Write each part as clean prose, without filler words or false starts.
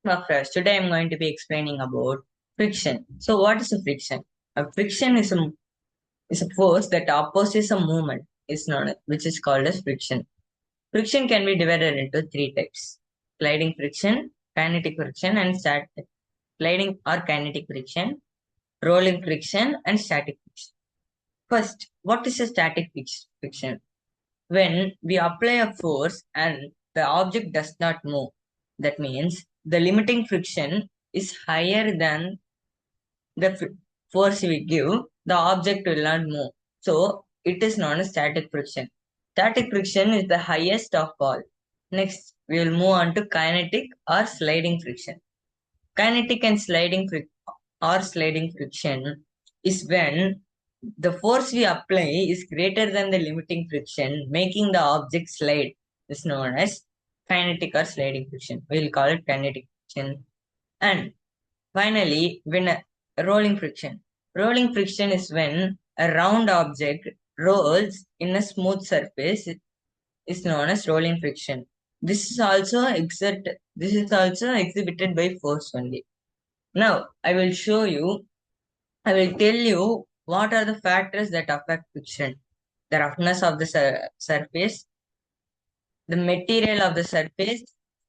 Afraz. Today I'm going to be explaining about friction. So what is a friction? A friction is a force that opposes a movement which is called as friction. Friction can be divided into three types: sliding friction, kinetic friction, and static sliding or kinetic friction, rolling friction, and static friction. First, what is a static friction? When we apply a force and the object does not move, that means the limiting friction is higher than the force we give, the object will not move. So it is known as static friction. Static friction is the highest of all. Next, we will move on to kinetic or sliding friction. Kinetic and sliding friction is when the force we apply is greater than the limiting friction, making the object slide. This is known as kinetic or sliding friction. We will call it kinetic friction. And finally, when rolling friction. Rolling friction is when a round object rolls in a smooth surface is known as rolling friction. This is also exhibited by force only. Now, I will tell you what are the factors that affect friction. The roughness of the surface, the material of the surface,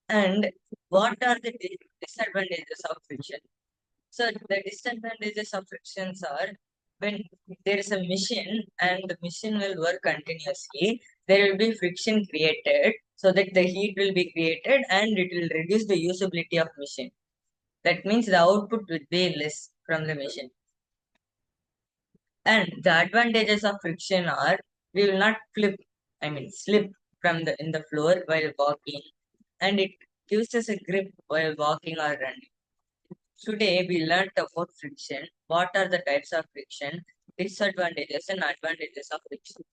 and what are the disadvantages of friction. So the disadvantages of frictions are when there is a machine and the machine will work continuously, there will be friction created so that the heat will be created and it will reduce the usability of machine. That means the output will be less from the machine. And the advantages of friction are we will not slip from the in the floor while walking, and it gives us a grip while walking or running. Today we learned about friction. What are the types of friction, disadvantages and advantages of friction?